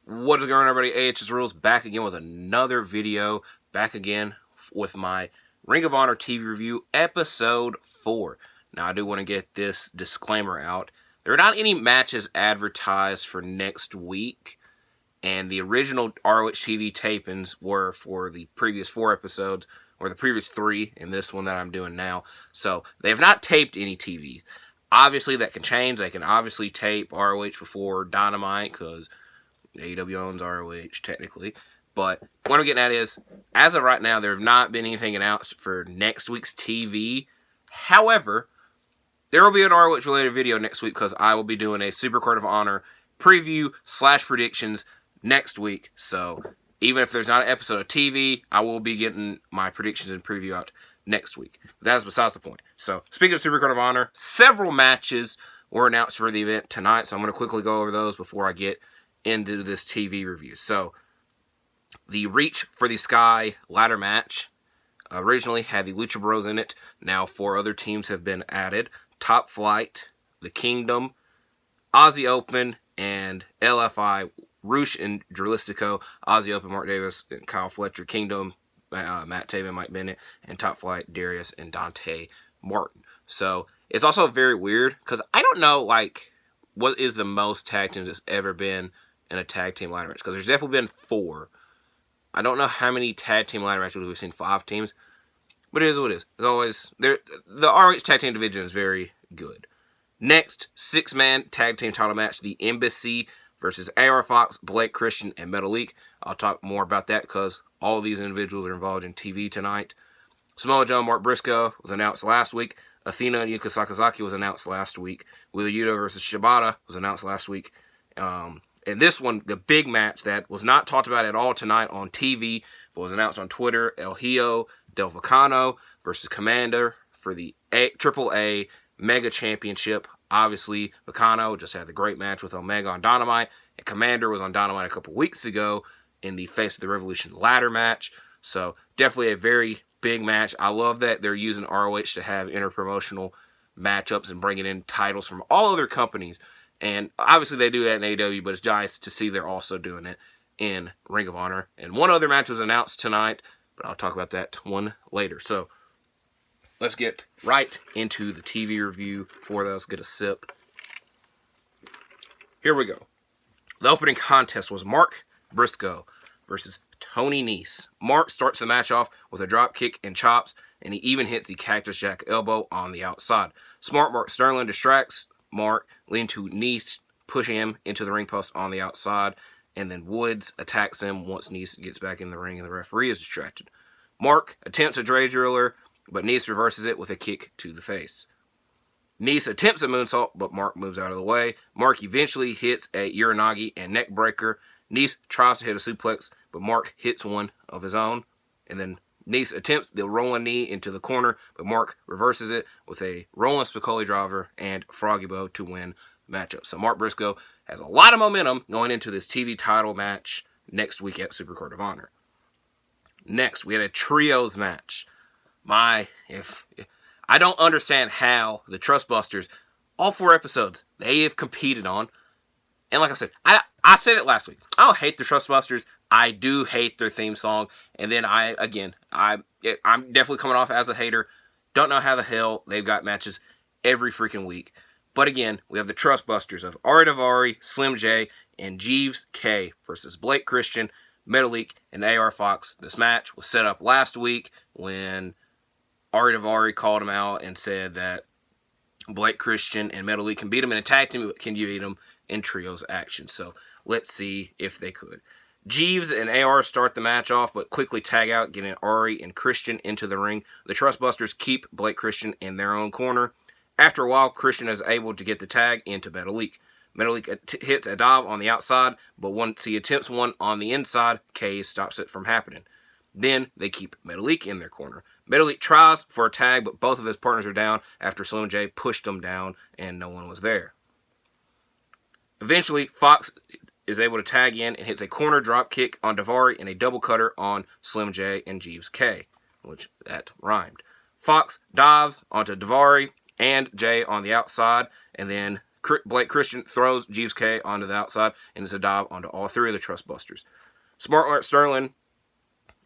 What is going on, everybody? AH's Rules back again with another video. Back again with my Ring of Honor TV review, episode 4. Now, I do want to get this disclaimer out. There are not any matches advertised for next week, and the original ROH TV tapings were for the previous 4 episodes, or the previous 3, and this one that I'm doing now. So, they have not taped any TVs. Obviously, that can change. They can obviously tape ROH before Dynamite, because AEW owns ROH, technically. But what I'm getting at is, as of right now, there have not been anything announced for next week's TV. However, there will be an ROH-related video next week because I will be doing a Supercard of Honor preview / predictions next week. So, even if there's not an episode of TV, I will be getting my predictions and preview out next week. But that is besides the point. So, speaking of Supercard of Honor, several matches were announced for the event tonight. So, I'm going to quickly go over those before I get into this TV review. So, the Reach for the Sky ladder match originally had the Lucha Bros in it. Now 4 other teams have been added. Top Flight, The Kingdom, Aussie Open, and LFI, Roosh and Dralistico. Aussie Open, Mark Davis and Kyle Fletcher. Kingdom, Matt Taven, Mike Bennett. And Top Flight, Darius and Dante Martin. So, it's also very weird because I don't know, like, what is the most tag team that's ever been in a tag team ladder match, because there's definitely been 4. I don't know how many tag team ladder matches we've seen. 5 teams, but it is what it is. It's always there. The ROH tag team division is very good. Next, 6-man tag team title match: the Embassy versus AR Fox, Blake Christian, and Metalik. I'll talk more about that because all of these individuals are involved in TV tonight. Samoa Joe and Mark Briscoe was announced last week. Athena and Yuka Sakazaki was announced last week. Wheeler Yuta versus Shibata was announced last week. And this one, the big match that was not talked about at all tonight on TV, but was announced on Twitter: El Hijo Del Vicano versus Commander for the AAA Mega Championship. Obviously, Vicano just had the great match with Omega on Dynamite, and Commander was on Dynamite a couple weeks ago in the Face of the Revolution ladder match. So, definitely a very big match. I love that they're using ROH to have interpromotional matchups and bringing in titles from all other companies. And obviously they do that in AEW, but it's nice to see they're also doing it in Ring of Honor. And one other match was announced tonight, but I'll talk about that one later. So, let's get right into the TV review. Before that, let's get a sip. Here we go. The opening contest was Mark Briscoe versus Tony Nese. Mark starts the match off with a drop kick and chops, and he even hits the Cactus Jack elbow on the outside. Smart Mark Sterling distracts Mark, leading to Nese pushing him into the ring post on the outside, and then Woods attacks him once Nese gets back in the ring and the referee is distracted. Mark attempts a Dre Driller, but Nese reverses it with a kick to the face. Nese attempts a moonsault, but Mark moves out of the way. Mark eventually hits a Uranagi and neck breaker. Nese tries to hit a suplex, but Mark hits one of his own, and then Nese attempts the rolling knee into the corner, but Mark reverses it with a rolling Spicoli driver and Froggy Bow to win matchup. So Mark Briscoe has a lot of momentum going into this TV title match next week at Supercard of Honor. Next, we had a trios match. I don't understand how the Trustbusters, all 4 episodes, they have competed on. And like I said, I said it last week. I don't hate the Trustbusters. I do hate their theme song. And then I'm definitely coming off as a hater. Don't know how the hell they've got matches every freaking week. But again, we have the Trustbusters of Ari Daivari, Slim J, and Jeeves K versus Blake Christian, Metalik, and AR Fox. This match was set up last week when Ari Daivari called him out and said that Blake Christian and Metalik can beat him in a tag team, but can you beat him in trios action? So let's see if they could. Jeeves and AR start the match off, but quickly tag out, getting Ari and Christian into the ring. The Trustbusters keep Blake Christian in their own corner. After a while, Christian is able to get the tag into Metalik. Metalik hits a dive on the outside, but once he attempts one on the inside, K stops it from happening. Then they keep Metalik in their corner. Metalik tries for a tag, but both of his partners are down after Slim J pushed them down and no one was there. Eventually, Fox is able to tag in and hits a corner drop kick on Daivari and a double cutter on Slim J and Jeeves K, which that rhymed. Fox dives onto Daivari and J on the outside, and then Blake Christian throws Jeeves K onto the outside, and it's a dive onto all three of the Trust Busters. Smart Art Sterling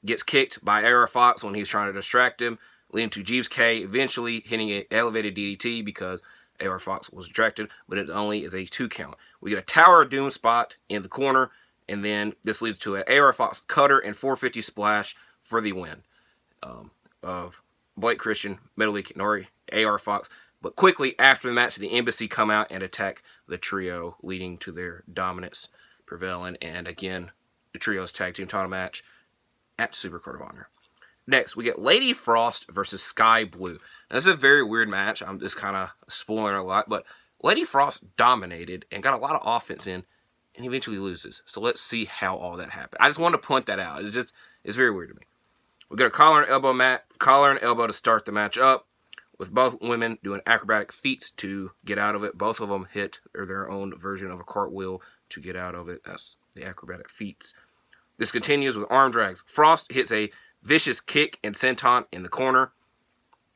gets kicked by AR Fox when he's trying to distract him, leading to Jeeves K eventually hitting an elevated DDT because AR Fox was distracted, but it only is a 2 count. We get a Tower of Doom spot in the corner, and then this leads to an AR Fox cutter and 450 splash for the win of Blake Christian, Metalik Nori, AR Fox. But quickly after the match, the Embassy come out and attack the trio, leading to their dominance prevailing. And again, the trio's tag team title match at Supercard of Honor. Next, we get Lady Frost versus Sky Blue. Now, this is a very weird match. I'm just kind of spoiling a lot, but Lady Frost dominated and got a lot of offense in, and eventually loses. So let's see how all that happened. I just wanted to point that out. It's very weird to me. We got a collar and elbow to start the match up, with both women doing acrobatic feats to get out of it. Both of them hit their own version of a cartwheel to get out of it. That's the acrobatic feats. This continues with arm drags. Frost hits a vicious kick and senton in the corner.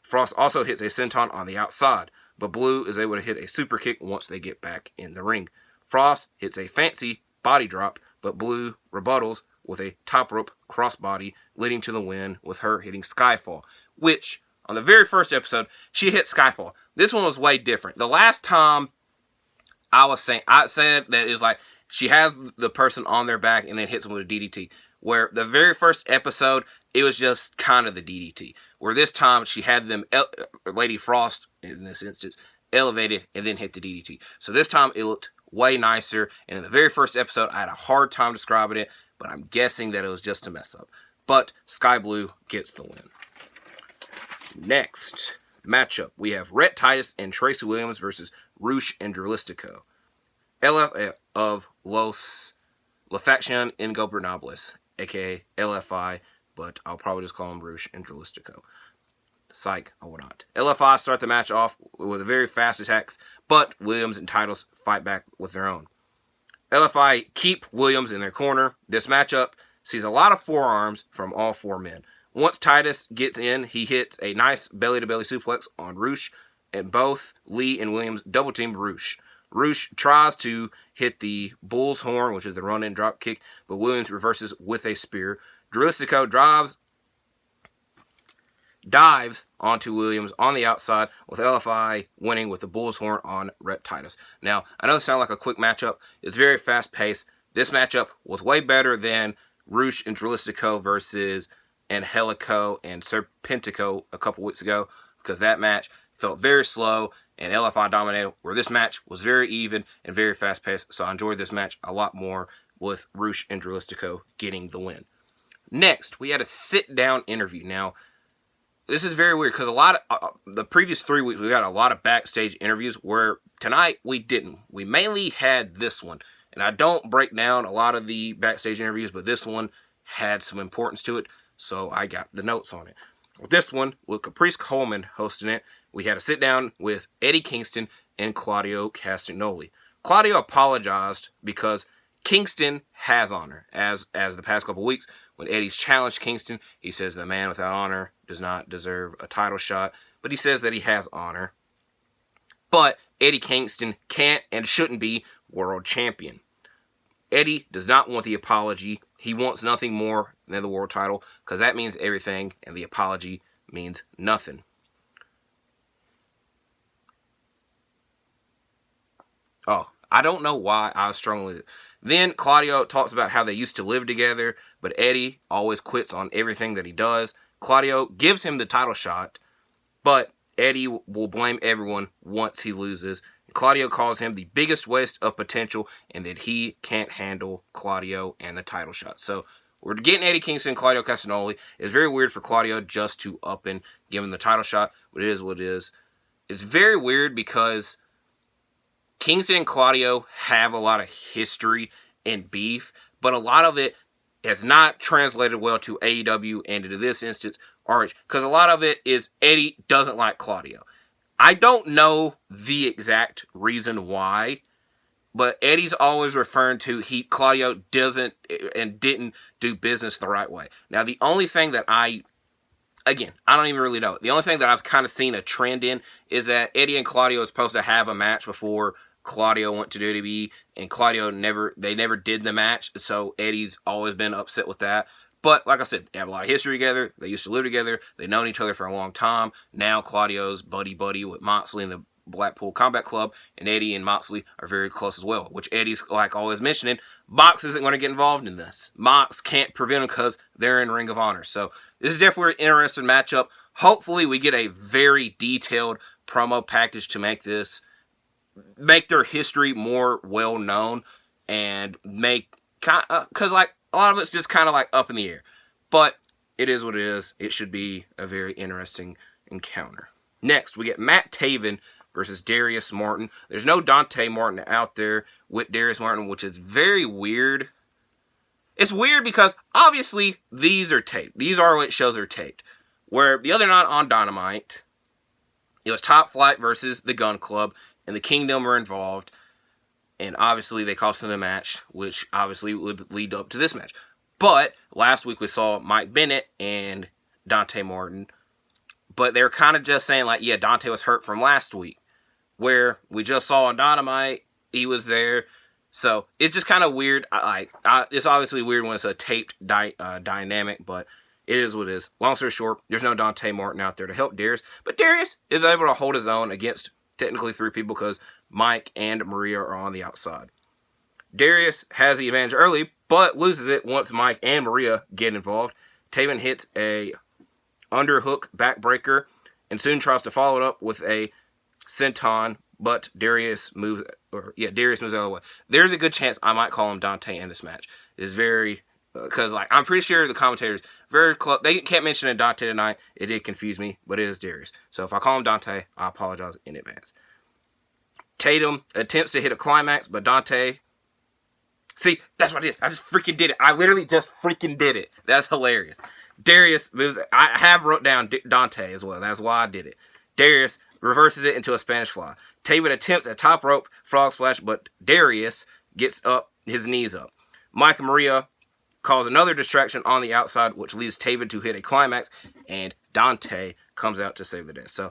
Frost also hits a senton on the outside, but Blue is able to hit a super kick once they get back in the ring. Frost hits a fancy body drop, but Blue rebuttals with a top rope crossbody, leading to the win with her hitting Skyfall, which, on the very first episode, she hit Skyfall. This one was way different. The last time I said that it was like she has the person on their back and then hits them with a DDT. Where the very first episode, it was just kind of the DDT. Where this time, she had them, Lady Frost, in this instance, elevated and then hit the DDT. So this time, it looked way nicer. And in the very first episode, I had a hard time describing it, but I'm guessing that it was just a mess up. But Sky Blue gets the win. Next matchup, we have Rhett Titus and Tracy Williams versus Rush and Dralistico. LF of Los La Facción Ingobernables, aka LFI, but I'll probably just call them Rush and Dralistico. Psych, I will not. LFI start the match off with a very fast attacks, but Williams and Titus fight back with their own. LFI keep Williams in their corner. This matchup sees a lot of forearms from all four men. Once Titus gets in, he hits a nice belly-to-belly suplex on Rush, and both Lee and Williams double-team Rush. Rush tries to hit the bull's horn, which is the run-in drop kick, but Williams reverses with a spear. Dralistico dives onto Williams on the outside, with LFI winning with the bull's horn on Rhett Titus. Now, I know this sounds like a quick matchup. It's very fast-paced. This matchup was way better than Rush and Dralistico versus Angelico and Serpentico a couple weeks ago, because that match felt very slow and LFI dominated, where this match was very even and very fast-paced. So I enjoyed this match a lot more with Rush and Dralistico getting the win. Next, we had a sit-down interview. Now, this is very weird because a lot of the previous 3 weeks we got a lot of backstage interviews, where tonight we didn't. We mainly had this one, and I don't break down a lot of the backstage interviews, but this one had some importance to it, so I got the notes on it. With this one, with Caprice Coleman hosting it, we had a sit-down with Eddie Kingston and Claudio Castagnoli. Claudio apologized because Kingston has honor. As the past couple weeks, when Eddie's challenged Kingston, he says the man without honor does not deserve a title shot, but he says that he has honor. But Eddie Kingston can't and shouldn't be world champion. Eddie does not want the apology. He wants nothing more than the world title, because that means everything, and the apology means nothing. Oh, I don't know why I was struggling with it. Then Claudio talks about how they used to live together, but Eddie always quits on everything that he does. Claudio gives him the title shot, but Eddie will blame everyone once he loses. Claudio calls him the biggest waste of potential, and that he can't handle Claudio and the title shot. So we're getting Eddie Kingston and Claudio Castagnoli. It's very weird for Claudio just to up and give him the title shot, but it is what it is. It's very weird because Kingston and Claudio have a lot of history and beef, but a lot of it has not translated well to AEW and into this instance, RH, because a lot of it is Eddie doesn't like Claudio. I don't know the exact reason why, but Eddie's always referring to Claudio doesn't and didn't do business the right way. Now, the only thing that I don't even really know. The only thing that I've kind of seen a trend in is that Eddie and Claudio is supposed to have a match before Claudio went to WWE, and Claudio never did the match, so Eddie's always been upset with that. But like I said, they have a lot of history together. They used to live together. They've known each other for a long time. Now Claudio's buddy with Moxley in the Blackpool Combat Club, and Eddie and Moxley are very close as well, which Eddie's like always mentioning. Mox isn't going to get involved in this. Mox can't prevent them because they're in Ring of Honor. So this is definitely an interesting matchup. Hopefully we get a very detailed promo package to make their history more well known, and make because like a lot of it's just kind of like up in the air. But it is what it is. It should be a very interesting encounter. Next, we get Matt Taven versus Darius Martin. There's no Dante Martin out there with Darius Martin, which is very weird. It's weird because obviously these are taped. These ROH shows are taped. Where the other night on Dynamite, it was Top Flight versus the Gun Club, and the Kingdom were involved. And obviously they cost them a match, which obviously would lead up to this match. But last week we saw Mike Bennett and Dante Martin. But they're kind of just saying like, yeah, Dante was hurt from last week. Where we just saw on Dynamite, he was there. So it's just kind of weird. It's obviously weird when it's a taped dynamic, but it is what it is. Long story short, there's no Dante Martin out there to help Darius. But Darius is able to hold his own against technically 3 people because Mike and Maria are on the outside. Darius has the advantage early, but loses it once Mike and Maria get involved. Taven hits a underhook backbreaker and soon tries to follow it up with a senton, but Darius moves out of the way. There's a good chance I might call him Dante in this match. It's very, because like I'm pretty sure the commentators very close. They kept mentioning Dante tonight. It did confuse me, but it is Darius. So if I call him Dante, I apologize in advance. Tatum attempts to hit a climax, but Dante... See, that's what I did. I just freaking did it. I literally just freaking did it. That's hilarious. Darius moves... I have wrote down Dante as well. That's why I did it. Darius reverses it into a Spanish fly. Taven attempts a top rope frog splash, but Darius gets up, his knees up. Mike and Maria cause another distraction on the outside, which leads Taven to hit a climax, and Dante comes out to save the day. So,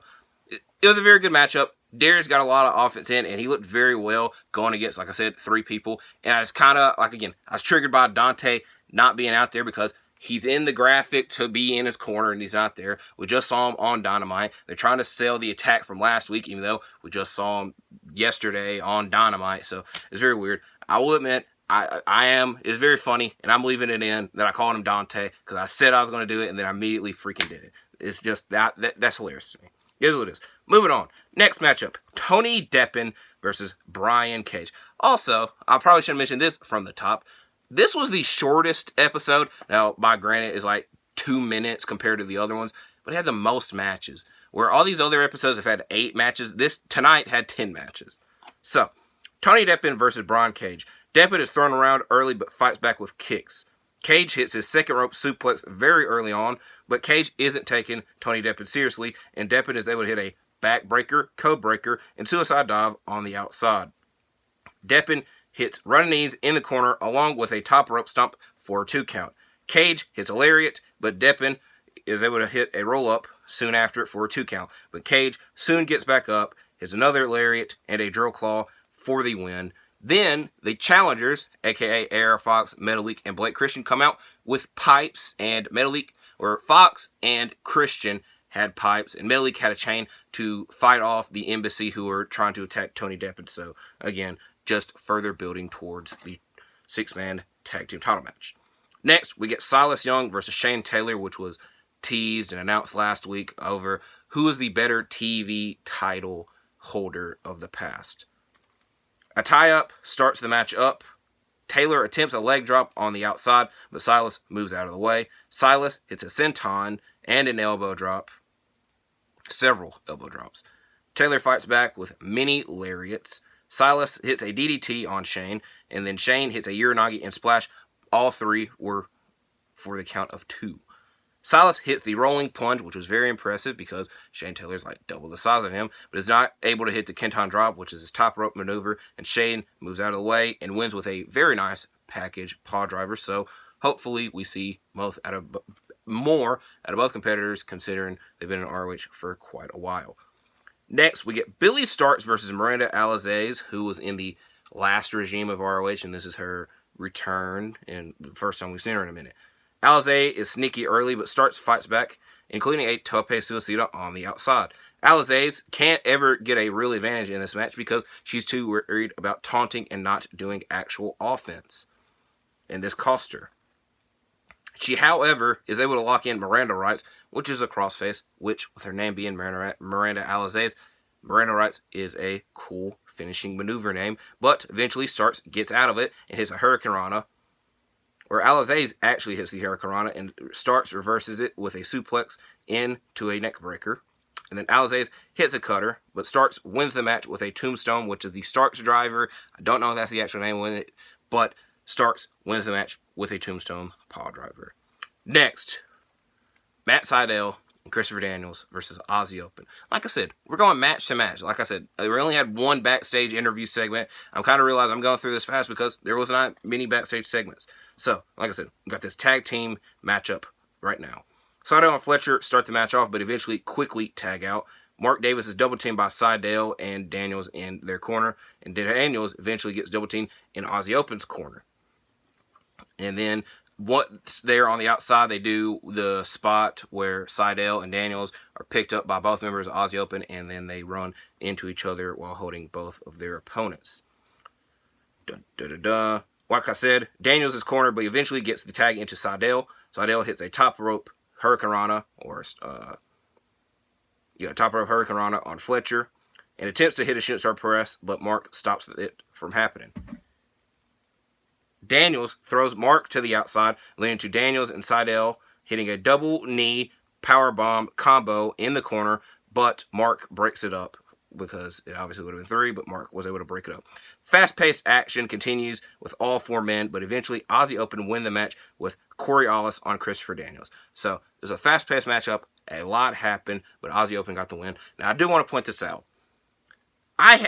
it was a very good matchup. Darius got a lot of offense in, and he looked very well going against, like I said, 3 people. And I was kind of, like, again, I was triggered by Dante not being out there because he's in the graphic to be in his corner, and he's not there. We just saw him on Dynamite. They're trying to sell the attack from last week, even though we just saw him yesterday on Dynamite. So, it's very weird. I will admit, it's very funny, and I'm leaving it in that I called him Dante because I said I was going to do it, and then I immediately freaking did it. It's just, that's hilarious to me. It is what it is. Moving on. Next matchup, Tony Deppen versus Brian Cage. Also, I probably should have mentioned this from the top. This was the shortest episode. Now, by granted, it's like 2 minutes compared to the other ones, but it had the most matches. Where all these other episodes have had 8 matches, this tonight had 10 matches. So, Tony Deppen versus Brian Cage. Deppen is thrown around early but fights back with kicks. Cage hits his second rope suplex very early on, but Cage isn't taking Tony Deppen seriously, and Deppen is able to hit a backbreaker, codebreaker, and suicide dive on the outside. Deppen hits running knees in the corner along with a top rope stomp for a 2 count. Cage hits a lariat, but Deppen is able to hit a roll-up soon after for a 2 count. But Cage soon gets back up, hits another lariat, and a drill claw for the win. Then, the challengers, a.k.a. AR Fox, Metalik, and Blake Christian, come out with pipes, and Fox and Christian had pipes, and Metalik had a chain to fight off the embassy who were trying to attack Tony Deppen. So, again, just further building towards the 6-man tag team title match. Next, we get Silas Young versus Shane Taylor, which was teased and announced last week over who is the better TV title holder of the past. A tie-up starts the match up. Taylor attempts a leg drop on the outside, but Silas moves out of the way. Silas hits a senton and an elbow drop. Several elbow drops. Taylor fights back with many lariats. Silas hits a DDT on Shane, and then Shane hits a Uranagi and splash. All 3 were for the count of 2. Silas hits the rolling plunge, which was very impressive because Shane Taylor's like double the size of him, but is not able to hit the Kenton drop, which is his top rope maneuver, and Shane moves out of the way and wins with a very nice package paw driver. So hopefully we see more out of both competitors, considering they've been in ROH for quite a while. Next, we get Billy Starks versus Miranda Alizé, who was in the last regime of ROH, and this is her return, and the first time we've seen her in a minute. Alizé is sneaky early, but Starks fights back, including a tope suicida on the outside. Alizé can't ever get a real advantage in this match because she's too worried about taunting and not doing actual offense. And this cost her. She, however, is able to lock in Miranda Rights, which is a crossface, which, with her name being Miranda Alizé, Miranda Rights is a cool finishing maneuver name, but eventually Starks gets out of it and hits a Hurricane Rana, where Alizé actually hits the Hurricane Rana, and Starks reverses it with a suplex into a neck breaker. And then Alizé hits a cutter, but Starks wins the match with a tombstone, which is the Starks driver. I don't know if that's the actual name of it, but Starks wins the match with a tombstone pile driver. Next, Matt Sydal and Christopher Daniels versus Aussie Open. Like I said, we're going match to match. Like I said, we only had one backstage interview segment. I'm kind of realizing I'm going through this fast because there was not many backstage segments. So, like I said, we got this tag team matchup right now. Sydal and Fletcher start the match off, but eventually quickly tag out. Mark Davis is double teamed by Sydal and Daniels in their corner, and Daniels eventually gets double teamed in Aussie Open's corner. And then once they're on the outside, they do the spot where Sydal and Daniels are picked up by both members of Aussie Open, and then they run into each other while holding both of their opponents. Like I said, Daniels is cornered, but eventually gets the tag into Sydal. Sydal hits a top rope Hurricane Rana, top rope Hurricane Rana on Fletcher, and attempts to hit a shooting star press, but Mark stops it from happening. Daniels throws Mark to the outside, leading to Daniels and Sydal hitting a double knee powerbomb combo in the corner, but Mark breaks it up because it obviously would have been 3, but Mark was able to break it up. Fast-paced action continues with all 4 men, but eventually Aussie Open win the match with Coriolis on Christopher Daniels. So it was a fast-paced matchup. A lot happened, but Aussie Open got the win. Now, I do want to point this out.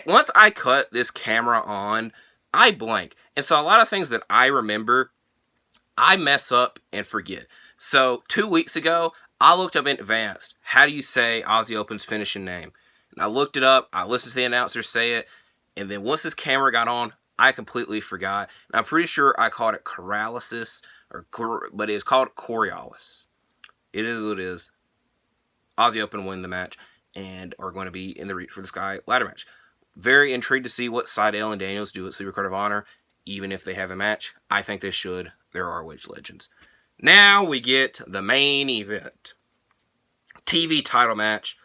Once I cut this camera on, I blank. And so a lot of things that I remember, I mess up and forget. So 2 weeks ago, I looked up in advance, how do you say Aussie Open's finishing name? And I looked it up, I listened to the announcer say it, and then once this camera got on, I completely forgot. And I'm pretty sure I called it Coriolis, but it's called Coriolis. It is what it is. Aussie Open win the match and are going to be in the Reach for the Sky ladder match. Very intrigued to see what Sydal and Daniels do at Supercard of Honor, even if they have a match. I think they should. They're ROH legends. Now we get the main event. TV title match,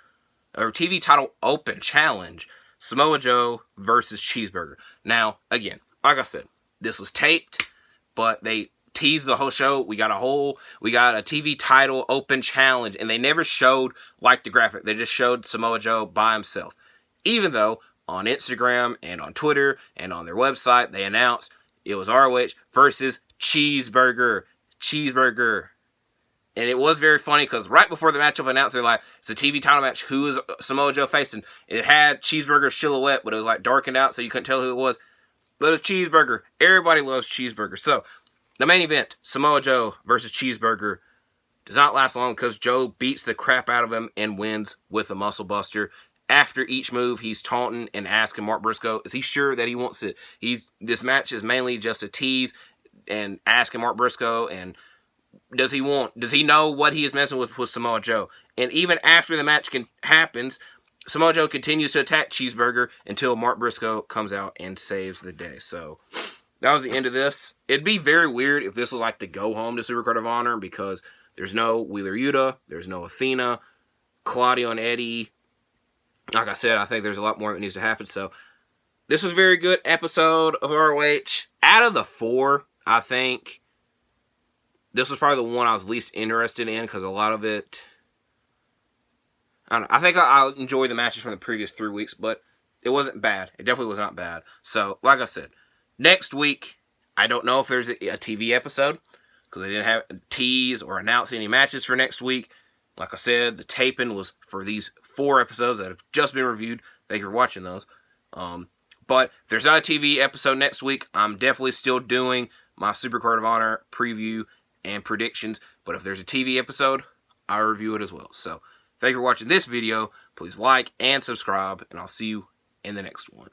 or TV title open challenge. Samoa Joe versus Cheeseburger. Now, again, like I said, this was taped, but they teased the whole show. We got a TV title open challenge, and they never showed like the graphic. They just showed Samoa Joe by himself. Even though on Instagram and on Twitter and on their website, they announced it was ROH versus Cheeseburger. And it was very funny because right before the matchup announced, they're like, it's a TV title match. Who is Samoa Joe facing? It had Cheeseburger's silhouette, but it was like darkened out, so you couldn't tell who it was. But it's Cheeseburger. Everybody loves Cheeseburger. So, the main event, Samoa Joe versus Cheeseburger, does not last long because Joe beats the crap out of him and wins with a muscle buster. After each move, he's taunting and asking Mark Briscoe, is he sure that he wants it? This match is mainly just a tease and asking Mark Briscoe, and does he know what he is messing with Samoa Joe? And even after the match happens, Samoa Joe continues to attack Cheeseburger until Mark Briscoe comes out and saves the day. So that was the end of this. It'd be very weird if this was like the go home to Supercard of Honor because there's no Wheeler Yuta, there's no Athena, Claudio and Eddie. Like I said, I think there's a lot more that needs to happen. So this was a very good episode of ROH. Out of the 4, I think this was probably the one I was least interested in because a lot of it, I don't know. I think I enjoyed the matches from the previous 3 weeks, but it wasn't bad. It definitely was not bad. So, like I said, next week, I don't know if there's a TV episode because they didn't have tease or announce any matches for next week. Like I said, the taping was for these 4 episodes that have just been reviewed. Thank you for watching those. But if there's not a TV episode next week, I'm definitely still doing my Supercard of Honor preview and predictions. But if there's a TV episode, I'll review it as well. So, thank you for watching this video. Please like and subscribe, and I'll see you in the next one.